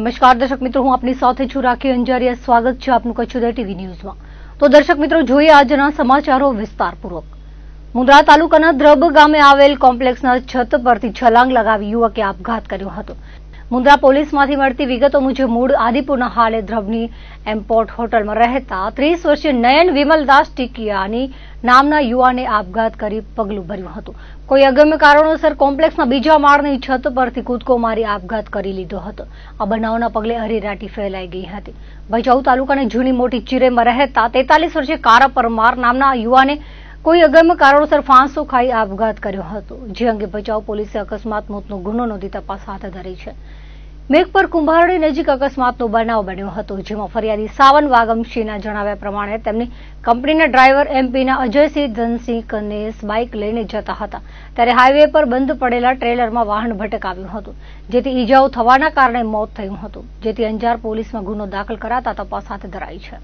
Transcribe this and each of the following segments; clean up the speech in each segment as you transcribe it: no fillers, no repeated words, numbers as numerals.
નમસ્કાર દર્શક મિત્રો, હું આપની સાથે છું રાખી અંજારિયા. સ્વાગત છે આપનું કચ્છ ઉદય ટીવી ન્યૂઝમાં. તો દર્શક મિત્રો, જોઈએ આજના સમાચારો વિસ્તારપૂર્વક. મુન્દ્રા તાલુકાના દ્રબ ગામે આવેલ કોમ્પ્લેક્સના છત પરથી છલાંગ લગાવી યુવકે આપઘાત કર્યો હતો. મુન્દ્રા પોલીસમાંથી મળતી વિગતો મુજબ મૂળ આદિપુરના હાલે દ્રબની એમ્પોર્ટ હોટલમાં રહેતા 30 વર્ષીય નયન વિમલદાસ ટીકિયાની નામના યુવાને આપઘાત કરી પગલું ભર્યું હતું. કોઈ અગમ્ય કારણોસર કોમ્પ્લેક્સના બીજા માળની છત પરથી કૂદકો મારી આપઘાત કરી લીધો હતો. આ બનાવના પગલે અરેરાટી ફેલાઈ ગઈ હતી. ભચાઉ તાલુકાની જૂની મોટી ચિરેમાં રહેતા 43 વર્ષીય કારા પરમાર નામના યુવાને કોઈ અગમ્ય કારણોસર ફાંસો ખાઈ આપઘાત કર્યો હતો. જે અંગે ભચાઉ પોલીસે અકસ્માત મોતનો ગુનો નોંધી તપાસ હાથ ધરી છે. મેઘપર કુંભારડી નજીક અકસ્માતનો બનાવ બન્યો હતો, જેમાં ફરિયાદી સાવન વાગમસિંહના જણાવ્યા પ્રમાણે તેમની કંપનીના ડ્રાઈવર એમપીના અજયસિંહ ધનસિંહ કનેસ બાઇક લઈને જતા હતા ત્યારે હાઈવે પર બંધ પડેલા ટ્રેલરમાં વાહન ભટકાવ્યું હતું, જેથી ઈજાઓ થવાના કારણે મોત થયું હતું. જેથી અંજાર પોલીસમાં ગુનો દાખલ કરાતા તપાસ હાથ ધરાઈ છે.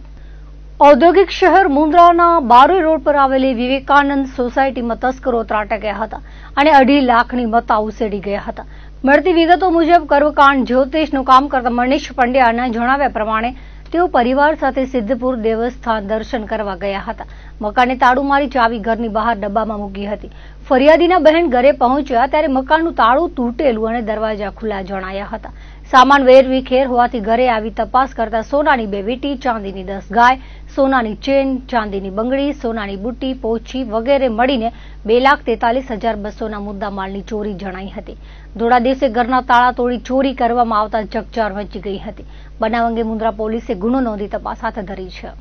ઔદ્યોગિક શહેર મુન્દ્રાના બારોઈ રોડ પર આવેલી વિવેકાનંદ સોસાયટીમાં તસ્કરો ત્રાટક્યા હતા અને 2.5 લાખની મત્તા ઉસેડી ગયા હતા. મળતી વિગતો મુજબ કર્મકાંડ જ્યોતિષનું કામ કરતા મનીષ પંડ્યાના જણાવ્યા પ્રમાણે તેઓ પરિવાર સાથે સિદ્ધપુર દેવસ્થાન દર્શન કરવા ગયા હતા. મકાને તાળું મારી ચાવી ઘરની બહાર ડબ્બામાં મૂકી હતી. ફરિયાદીના બહેન ઘરે પહોંચ્યા ત્યારે મકાનનું તાળું તૂટેલું અને દરવાજા ખુલ્લા જણાયા હતા. સામાન વેરવિખેર હોવાથી ઘરે આવી તપાસ કરતા સોનાની 2 વીંટી, ચાંદીની 10 ગાય, સોનાની ચેન, ચાંદીની બંગડી, સોનાની બુટ્ટી, પોછી વગેરે મળીને 2,43,200ના મુદ્દામાલની ચોરી જણાઈ હતી. ધોળા દિવસે ઘરના તાળા તોડી ચોરી કરવામાં આવતા ચકચાર મચી ગઈ હતી. બનાવ અંગે મુન્દ્રા પોલીસે ગુનો નોંધી તપાસ હાથ ધરી છે.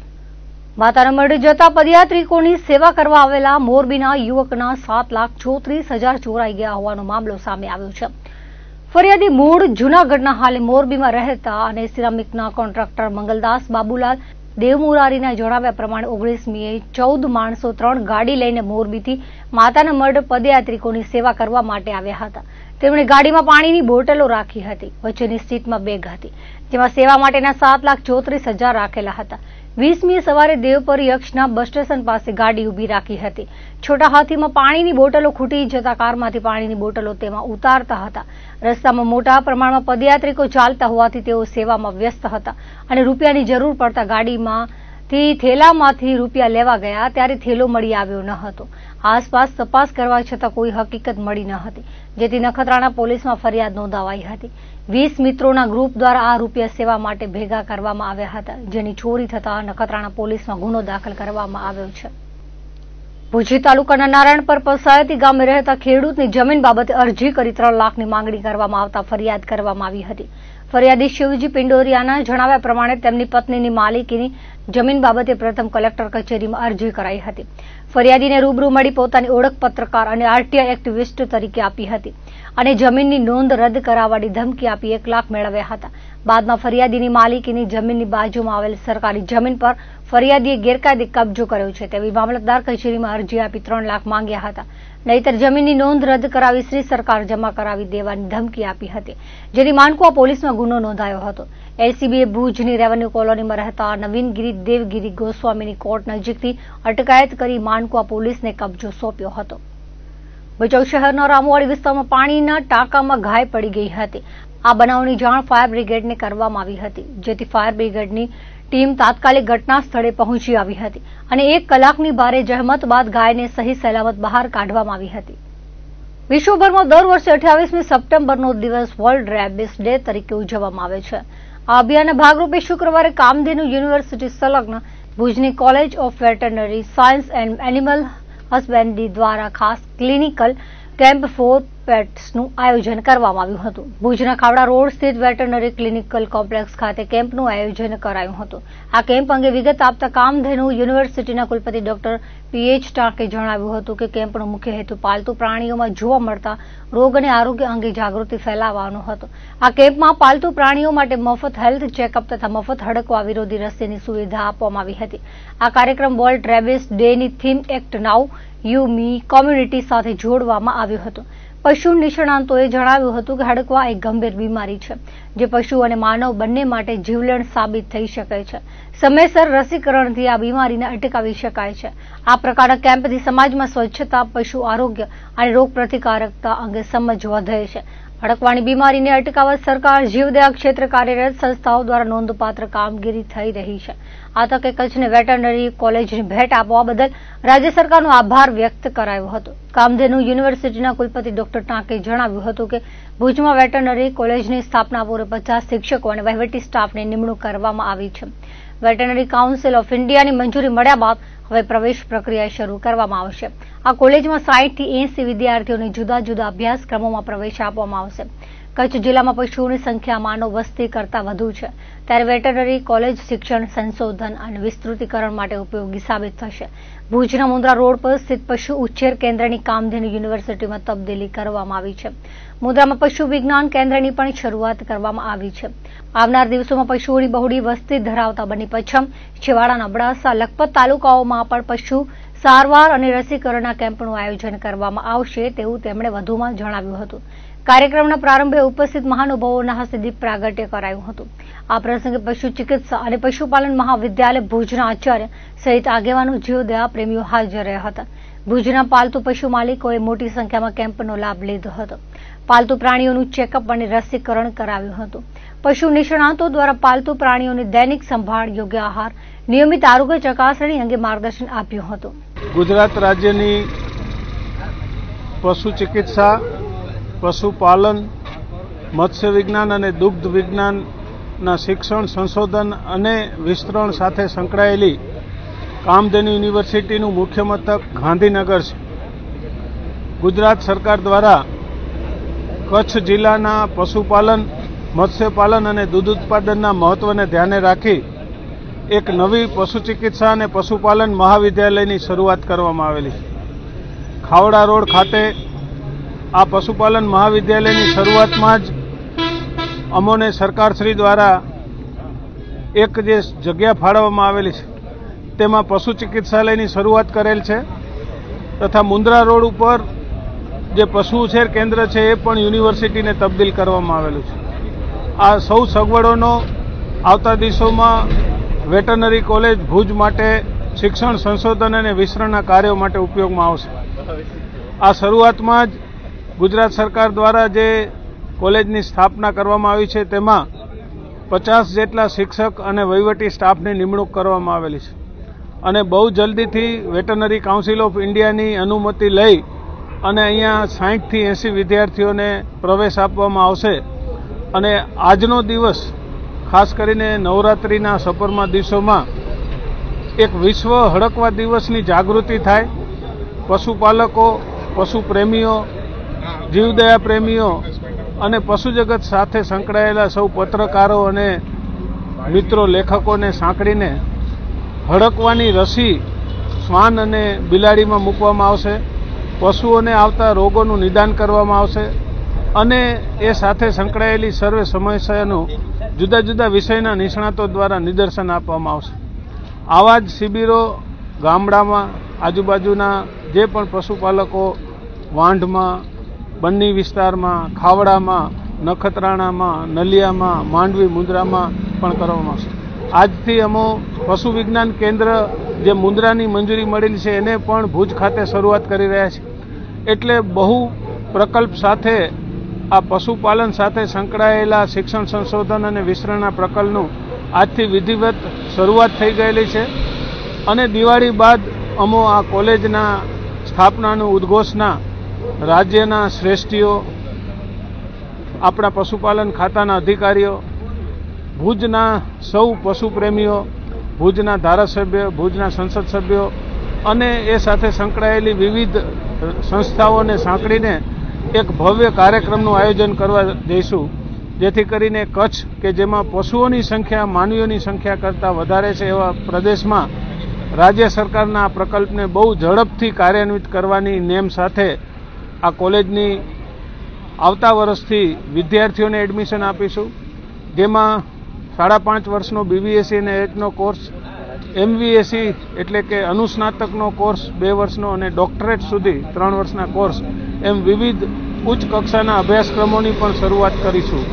માતાના મઢ જતા પદયાત્રિકોની સેવા કરવા આવેલા મોરબીના યુવકના 7,34,000 ચોરાઈ ગયા હોવાનો મામલો સામે આવ્યો છે. ફરિયાદી મૂળ જૂનાગઢના હાલે મોરબીમાં રહેતા અને સિરામિકના કોન્ટ્રાક્ટર મંગલદાસ બાબુલાલ દેવમુરારીના જણાવ્યા પ્રમાણે 19મીએ 14 માણસો 3 ગાડી લઈને મોરબીથી માતાના મઢ પદયાત્રિકોની સેવા કરવા માટે આવ્યા હતા. તેમણે ગાડીમાં પાણીની બોટલો રાખી હતી. વચ્ચેની સીટમાં બેગ હતી, જેમાં સેવા માટેના 7,34,000 રાખેલા હતા. 20મીએ સવારે દેવપર યક્ષના બસ સ્ટેશન પાસે ગાડી ઉભી રાખી હતી. છોટા હાથીમાં પાણીની બોટલો ખૂટી જતા કારમાંથી પાણીની બોટલો તેમાં ઉતારતા હતા. રસ્તામાં મોટા પ્રમાણમાં પદયાત્રિકો ચાલતા હોવાથી તેઓ સેવામાં વ્યસ્ત હતા અને રૂપિયાની જરૂર પડતા ગાડીમાંથી થેલામાંથી રૂપિયા લેવા ગયા ત્યારે થેલો મળી આવ્યો ન હતો. આસપાસ તપાસ કરવા છતાં કોઈ હકીકત મળી ન હતી, જેથી નખત્રાણા પોલીસમાં ફરિયાદ નોંધાવાઈ હતી. 20 મિત્રોના ગ્રુપ દ્વારા આ રૂપિયા સેવા માટે ભેગા કરવામાં આવ્યા હતા, જેની ચોરી થતા નખત્રાણા પોલીસમાં ગુનો દાખલ કરવામાં આવ્યો છે. ભુજી તાલુકાના નારાયણપર પંચાયતી ગામે રહેતા ખેડૂતની જમીન બાબતે અરજી કરી 3 લાખની માંગણી કરવામાં આવતા ફરિયાદ કરવામાં આવી હતી. ફરિયાદી શિવજી પિંડોરિયાના જણાવ્યા પ્રમાણે તેમની પત્નીની માલિકીની જમીન બાબતે પ્રથમ કલેક્ટર કચેરીમાં અરજી કરાઈ હતી. ફરિયાદીને રૂબરૂ મળી પોતાની ઓળખ પત્રકાર અને આરટીઆઈ એક્ટિવિસ્ટ તરીકે આપી હતી અને જમીનની નોંધ રદ કરાવવાની ધમકી આપી 1 લાખ મેળવ્યા હતા. બાદમાં ફરિયાદીની માલિકીની જમીનની બાજુમાં આવેલ સરકારી જમીન પર ફરિયાદીએ ગેરકાયદે કબજો કર્યો છે તેવી મામલતદાર કચેરીમાં અરજી આપી 3 લાખ માંગ્યા હતા. નહીતર જમીનની નોંધ રદ કરાવી શ્રી સરકાર જમા કરાવી દેવાની ધમકી આપી હતી, જેથી માનકુવા પોલીસમાં ગુનો નોંધાયો હતો. એસીબીએ ભુજની રેવન્યુ કોલોનીમાં રહેતા નવીનગીરી દેવગીરી ગોસ્વામીની કોર્ટ નજીકથી અટકાયત કરી માનકુવા પોલીસને કબજો સોંપ્યો હતો. ભચાઉ શહેરના રામવાડી વિસ્તારમાં પાણીના ટાંકામાં ઘાય પડી ગઈ હતી. આ બનાવની જાણ ફાયર બ્રિગેડને કરવામાં આવી હતી, જેથી ફાયર બ્રિગેડની ટીમ તાત્કાલિક ઘટના સ્થળે પહોંચી આવી હતી અને 1 કલાકની ભારે જહેમત બાદ ગાયને સહી સલામત બહાર કાઢવામાં આવી હતી. વિશ્વભરમાં દર વર્ષે 28મી સપ્ટેમ્બરનો દિવસ વર્લ્ડ રેબિસ ડે તરીકે ઉજવવામાં આવે છે. આ અભિયાનના ભાગરૂપે શુક્રવારે કામધેનુ યુનિવર્સિટી સંલગ્ન ભુજની college of veterinary science and animal husbandry દ્વારા ખાસ ક્લિનિકલ કેમ્પ ફોર પેટ્સનું આયોજન કરવામાં આવ્યું હતું. ભુજના ખાવડા રોડ સ્થિત વેટરનરી ક્લિનિકલ કોમ્પ્લેક્સ ખાતે કેમ્પનું આયોજન કરાયું હતું. આ કેમ્પ અંગે વિગત આપતા કામધેનુ યુનિવર્સિટીના કુલપતિ ડોક્ટર પીએચ ટાંકે જણાવ્યું હતું કે કેમ્પનો મુખ્ય હેતુ પાલતુ પ્રાણીઓમાં જોવા મળતા રોગ અને આરોગ્ય અંગે જાગૃતિ ફેલાવવાનો હતો. આ કેમ્પમાં પાલતુ પ્રાણીઓ માટે મફત હેલ્થ ચેકઅપ તથા મફત હડકવા વિરોધી રસીની સુવિધા આપવામાં આવી હતી. આ કાર્યક્રમ world rabies Danny theme act now you me community સાથે જોડવામાં આવ્યો હતો. પશુ નિષ્ણાંતોએ જણાવ્યું હતું કે હડકવા એક ગંભીર બીમારી છે, જે પશુ અને માનવ બંને માટે જીવલેણ સાબિત થઈ શકે છે. સમયસર રસીકરણથી આ બીમારીને અટકાવી શકાય છે. આ પ્રકારના કેમ્પથી સમાજમાં સ્વચ્છતા, પશુ આરોગ્ય અને રોગ પ્રતિકારકતા અંગે સમજ વધે છે. હડકવાની બીમારીને અટકાવવા સરકાર જીવદયા ક્ષેત્ર કાર્યરત સંસ્થાઓ દ્વારા નોંધપાત્ર કામગીરી થઈ રહી છે। આ તકે કચ્છને વેટરનરી કોલેજની ભેટ આપવા બદલ રાજ્ય સરકારનો આભાર વ્યક્ત કરાયો હતો। કામધેનુ યુનિવર્સિટીના કુલપતિ ડોક્ટર ટાંકે જણાવ્યું હતું કે ભુજમાં વેટરનરી કોલેજની સ્થાપના પૂર્વે 50 શિક્ષકો અને વહીવટી સ્ટાફની નિમણૂક કરવામાં આવી છે। વેટરનરી કાઉન્સિલ ઓફ ઇન્ડિયાની મંજૂરી મળ્યા બાદ હવે પ્રવેશ પ્રક્રિયા શરૂ કરવામાં આવશે। આ કોલેજમાં 60 થી 80 વિદ્યાર્થીઓને જુદા જુદા અભ્યાસક્રમોમાં પ્રવેશ આપવામાં આવશે। કચ્છ જિલ્લામાં પશુઓની સંખ્યા માનવ વસ્તી કરતાં વધુ છે, ત્યારે વેટરનરી કોલેજ શિક્ષણ, સંશોધન અને વિસ્તૃતીકરણ માટે ઉપયોગી સાબિત થશે। ભુજના મુન્દ્રા રોડ પર સ્થિત પશુ ઉછેર કેન્દ્રની કામધેનુ યુનિવર્સિટીમાં તબદીલી કરવામાં આવી છે। મુન્દ્રામાં પશુ વિજ્ઞાન કેન્દ્રની પણ શરૂઆત કરવામાં આવી છે। આવનાર દિવસોમાં પશુઓની બહોળી વસ્તી ધરાવતા બની પચ્છમ, છેવાડાના અબડાસા, લખપત તાલુકાઓમાં પણ પશુ સારવાર અને રસીકરણના કેમ્પનું આયોજન કરવામાં આવશે તેવું તેમણે વધુમાં જણાવ્યું હતું। કાર્યક્રમના પ્રારંભે ઉપસ્થિત મહાનુભાવોના હસ્તે દીપ પ્રાગટ્ય કરાયું હતું। આ પ્રસંગે પશુ ચિકિત્સા અને પશુપાલન મહાવિદ્યાલય ભુજના આચાર્ય સહિત આગેવાનો જીવદયા પ્રેમીઓ હાજર રહ્યા હતા। ભુજના પાલતુ પશુ માલિકોએ મોટી સંખ્યામાં કેમ્પનો લાભ લીધો હતો। પાલતુ પ્રાણીઓનું ચેકઅપ અને રસીકરણ કરાવ્યું હતું। પશુ નિષ્ણાતો દ્વારા પાલતુ પ્રાણીઓની દૈનિક સંભાળ, યોગ્ય આહાર, નિયમિત આરોગ્ય ચકાસણી અંગે માર્ગદર્શન આપ્યું હતું। ગુજરાત રાજ્યની પશુ ચિકિત્સા, પશુપાલન, મત્સ્ય વિજ્ઞાન અને દુગ્ધ વિજ્ઞાનના શિક્ષણ, સંશોધન અને વિસ્તરણ સાથે સંકળાયેલી કામધેનુ યુનિવર્સિટીનું મુખ્ય મથક ગાંધીનગર છે। ગુજરાત સરકાર દ્વારા કચ્છ જિલ્લાના પશુપાલન, મત્સ્યપાલન અને દૂધ ઉત્પાદનના મહત્વને ધ્યાને રાખી એક નવી પશુ ચિકિત્સા અને પશુપાલન મહાવિદ્યાલયની શરૂઆત કરવામાં આવેલી છે। ખાવડા રોડ ખાતે આ પશુપાલન મહાવિદ્યાલયની શરૂઆતમાં જ અમોને સરકારશ્રી દ્વારા એક જે જગ્યા ફાળવવામાં આવેલી છે તેમાં પશુ ચિકિત્સાલયની શરૂઆત કરેલ છે, તથા મુન્દ્રા રોડ ઉપર જે પશુ ઉછેર કેન્દ્ર છે એ પણ યુનિવર્સિટીને તબદીલ કરવામાં આવેલું છે। આ સૌ સગવડોનો આવતા દિવસોમાં વેટરનરી કોલેજ ભુજ માટે શિક્ષણ, સંશોધન અને વિસ્તરણના કાર્યો માટે ઉપયોગમાં આવશે। આ શરૂઆતમાં જ ગુજરાત સરકાર દ્વારા જે કોલેજની સ્થાપના કરવામાં આવી છે તેમાં 50 જેટલા શિક્ષક અને વહીવટી સ્ટાફની નિમણૂક કરવામાં આવેલી છે અને બહુ જલ્દીથી વેટરનરી કાઉન્સિલ ઓફ ઇન્ડિયાની અનુમતિ લઈ અને અહીંયા 60 થી 80 વિદ્યાર્થીઓને પ્રવેશ આપવામાં આવશે। અને આજનો દિવસ ખાસ કરીને નવરાત્રિના સપરમાં દિવસોમાં એક વિશ્વ હડકવા દિવસની જાગૃતિ થાય। પશુપાલકો, પશુ પ્રેમીઓ, જીવદયા પ્રેમીઓ અને પશુ જગત સાથે સંકળાયેલા સૌ પત્રકારો અને મિત્રો, લેખકોને સાંકળીને હડકવાની રસી શ્વાન અને બિલાડીમાં મૂકવામાં આવશે। પશુઓને આવતા રોગોનું નિદાન કરવામાં આવશે અને એ સાથે સંકળાયેલી સર્વે સમસ્યાનું જુદા જુદા વિષયના નિષ્ણાતો દ્વારા નિદર્શન આપવામાં આવશે। આવા જ શિબિરો ગામડામાં, આજુબાજુના જે પણ પશુપાલકો વાંઢમાં, બન્ની વિસ્તારમાં, ખાવડામાં, નખત્રાણામાં, નલિયામાં, માંડવી, મુન્દ્રામાં પણ કરવામાં આવશે। આજથી અમો પશુ વિજ્ઞાન કેન્દ્ર જે મુન્દ્રાની મંજૂરી મળેલી છે એને પણ ભુજ ખાતે શરૂઆત કરી રહ્યા છે। એટલે બહુ પ્રકલ્પ સાથે આ પશુપાલન સાથે સંકળાયેલા શિક્ષણ, સંશોધન અને વિસ્તરણના પ્રકલ્પનું આજથી વિધિવત શરૂઆત થઈ ગયેલી છે અને દિવાળી બાદ અમો આ કોલેજના સ્થાપનાનું ઉદ્ઘોષણા રાજ્યના શ્રેષ્ઠીઓ, આપણા પશુપાલન ખાતાના અધિકારીઓ, ભુજના સૌ પશુપ્રેમીઓ, ભુજના ધારાસભ્ય, ભુજના સંસદ સભ્યો અને એ સાથે સંકળાયેલી વિવિધ સંસ્થાઓને સાંકળીને એક ભવ્ય કાર્યક્રમનું આયોજન કરવા જઈશું, જેથી કરીને કચ્છ કે જેમાં પશુઓની સંખ્યા માનવીઓની સંખ્યા કરતાં વધારે છે એવા પ્રદેશમાં રાજ્ય સરકારના આ પ્રકલ્પને બહુ ઝડપથી કાર્યાન્વિત કરવાની નેમ સાથે આ કોલેજની આવતા વર્ષથી વિદ્યાર્થીઓને એડમિશન આપીશું, જેમાં 5.5 વર્ષનો BBSc અને એચનો કોર્સ, MVSc એટલે કે અનુસ્નાતકનો કોર્સ 2 વર્ષનો અને ડોક્ટરેટ સુધી 3 વર્ષના કોર્સ એમ વિવિધ ઉચ્ચ કક્ષાના અભ્યાસક્રમોની પણ શરૂઆત કરીશું,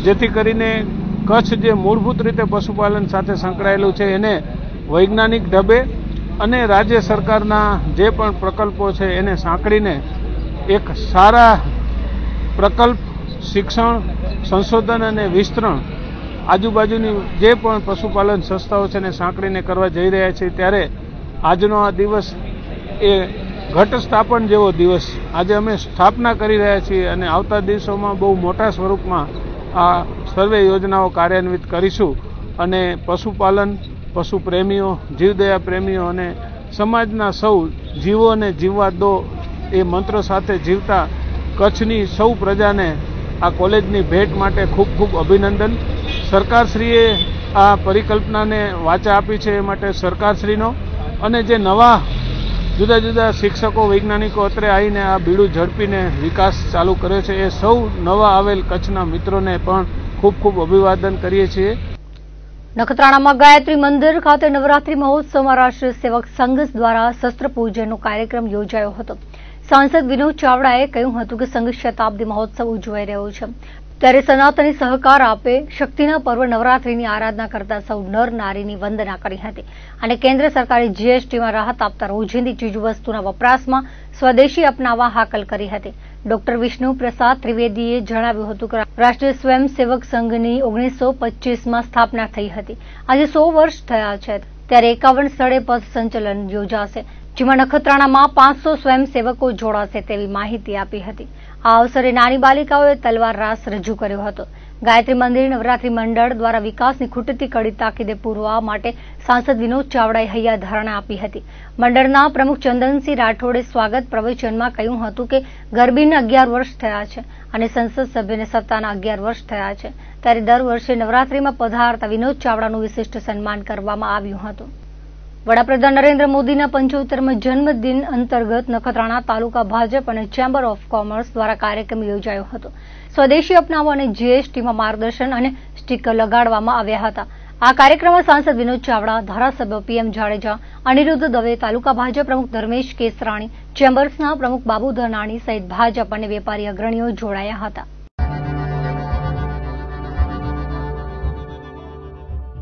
જેથી કરીને કચ્છ જે મૂળભૂત રીતે પશુપાલન સાથે સંકળાયેલું છે એને વૈજ્ઞાનિક ઢબે અને રાજ્ય સરકારના જે પણ પ્રકલ્પો છે એને સાંકળીને એક સારા પ્રકલ્પ શિક્ષણ, સંશોધન અને વિસ્તરણ આજુબાજુની જે પણ પશુપાલન સંસ્થાઓ છે એને સાંકળીને કરવા જઈ રહ્યા છે, ત્યારે આજનો આ દિવસ એ ઘટ સ્થાપન જેવો દિવસ. આજે અમે સ્થાપના કરી રહ્યા છીએ અને આવતા દિવસોમાં બહુ મોટા સ્વરૂપમાં આ સર્વે યોજનાઓ કાર્યાન્વિત કરીશું અને પશુપાલન, પશુ પ્રેમીઓ, જીવદયા પ્રેમીઓ અને સમાજના સૌ જીવોને જીવવા દો એ મંત્ર સાથે જીવતા કચ્છની સૌ પ્રજાને આ કોલેજની ભેટ માટે ખૂબ ખૂબ અભિનંદન. સરકારશ્રીએ આ પરિકલ્પનાને વાચા આપી છે એ માટે સરકારશ્રીનો, અને જે નવા જુદા જુદા શિક્ષકો, વૈજ્ઞાનિકો અત્રે આવીને આ બીડું ઝડપીને વિકાસ ચાલુ કર્યો છે એ સૌ નવા આવેલ કચ્છના મિત્રોને પણ ખૂબ ખૂબ અભિવાદન કરીએ છીએ. નખત્રાણામાં ગાયત્રી મંદિર ખાતે નવરાત્રી મહોત્સવમાં રાષ્ટ્રીય સેવક સંઘ દ્વારા શસ્ત્ર પૂજનનો કાર્યક્રમ યોજાયો હતો. સાંસદ વિનોદ ચાવડાએ કહ્યું હતું કે સંઘ શતાબ્દી મહોત્સવ ઉજવાઈ રહ્યો છે, ત્યારે સનાતની સહકાર આપે. શક્તિના પર્વ નવરાત્રીની આરાધના કરતા સૌ નર નારીની વંદના કરી હતી અને કેન્દ્ર સરકારે જીએસટીમાં રાહત આપતા રોજિંદી ચીજવસ્તુના વપરાશમાં સ્વદેશી અપનાવવા હાકલ કરી હતી. ડોક્ટર વિષ્ણુ પ્રસાદ ત્રિવેદીએ જણાવ્યું હતું કે રાષ્ટ્રીય સ્વયંસેવક સંઘની 1925માં સ્થાપના થઈ હતી. આજે 100 વર્ષ થયા છે, ત્યારે 51 સ્થળે પથ સંચલન યોજાશે, જેમાં નખત્રાણામાં 500 સ્વયંસેવકો જોડાશે તેવી માહિતી આપી હતી. આ અવસરે નાની બાલિકાઓએ તલવાર રાસ રજૂ કર્યો હતો. ગાયત્રી મંદિર નવરાત્રી મંડળ દ્વારા વિકાસની ખૂટતી કડી તાકીદે પૂરવા માટે સાંસદ વિનોદ ચાવડાએ હૈયાધારણા આપી હતી. મંડળના પ્રમુખ ચંદનસિંહ રાઠોડે સ્વાગત પ્રવચનમાં કહ્યું હતું કે ગરબીને 11 વર્ષ થયા છે અને સંસદ સભ્યને સત્તાના 11 વર્ષ થયા છે, ત્યારે દર વર્ષે નવરાત્રીમાં પધારતા વિનોદ ચાવડાનું વિશિષ્ટ સન્માન કરવામાં આવ્યું હતું. વડાપ્રધાન નરેન્દ્ર મોદીના 75મા જન્મદિન અંતર્ગત નખત્રાણા તાલુકા ભાજપ અને ચેમ્બર ઓફ કોમર્સ દ્વારા કાર્યક્રમ યોજાયો હતો. સ્વદેશી અપનાવો અને જીએસટીમાં માર્ગદર્શન અને સ્ટીકર લગાડવામાં આવ્યા હતા. આ કાર્યક્રમમાં સાંસદ વિનોદ ચાવડા, ધારાસભ્ય પીએમ જાડેજા, અનિરુદ્ધ દવે, તાલુકા ભાજપ પ્રમુખ ધર્મેશ કેસરાણી, ચેમ્બર્સના પ્રમુખ બાબુ ધનાણી સહિત ભાજપ અને વેપારી અગ્રણીઓ જોડાયા હતા.